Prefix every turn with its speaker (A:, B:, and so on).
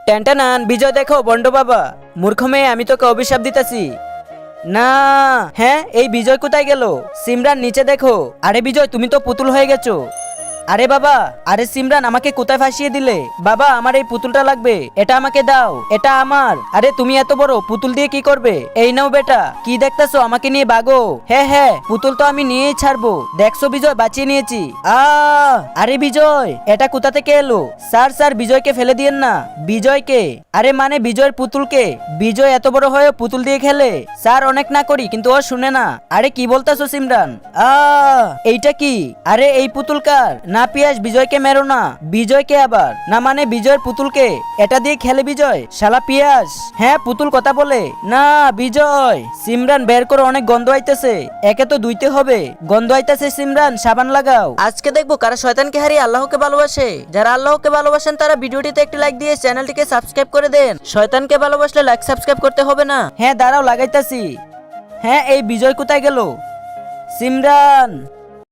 A: টেনটানান বিজয় দেখো বন্ড বাবা, মূর্খ মেয়ে, আমি তোকে অভিশাপ দিতেছি। না, হ্যাঁ এই বিজয় কোথায় গেল? সিমরান নিচে দেখো। আরে বিজয় তুমি তো পুতুল হয়ে গেছো। আরে বাবা, আরে সিমরান আমাকে কোথায় ফাঁসিয়ে দিলে? বাবা আমার এই পুতুলটা লাগবে, এটা আমাকে দাও, এটা আমার। আরে তুমি এত বড় পুতুল দিয়ে কি করবে? এই নাও বেটা, কি দেখতেছো? আমাকে নিয়ে ভাগো। হ্যাঁ হ্যাঁ, পুতুল তো আমি নিয়েই ছাড়বো। দেখছো বিজয়, বাঁচিয়ে নিয়েছি। আরে বিজয়, এটা কোথা থেকে এলো? স্যার স্যার, বিজয়কে ফেলে দিয়েন না। বিজয়কে? আরে মানে বিজয়ের পুতুলকে। বিজয় এত বড় হয়ে পুতুল দিয়ে খেলে? স্যার অনেক না করি কিন্তু ও শুনে না। আরে কি বলতেছো সিমরান? এইটা কি? আরে এই পুতুল কার? না পিয়াস, বিজয়কে মেরো না। বিজয়কে আবার? না মানে বিজয়ের পুতুলকে। এটা দিয়ে খেলে বিজয়? শালা পিয়াস। হ্যাঁ পুতুল কথা বলে না। বিজয়, সিমরান বের করো, অনেক গন্ধ আইতেছে। একে তো ধুইতে হবে, গন্ধ আইতেছে। সিমরান সাবান লাগাও। আজকে দেখবো কারা শয়তানকে হারিয়ে আল্লাহকে ভালোবাসে। যারা আল্লাহকে ভালোবাসেন তারা ভিডিওটিতে একটি লাইক দিয়ে চ্যানেলটিকে সাবস্ক্রাইব করে দেন। শয়তানকে ভালোবাসলে লাইক সাবস্ক্রাইব করতে হবে না। হ্যাঁ দাঁড়াও, লাগাইতাছি। হ্যাঁ এই বিজয় কোথায় গেল? সিমরান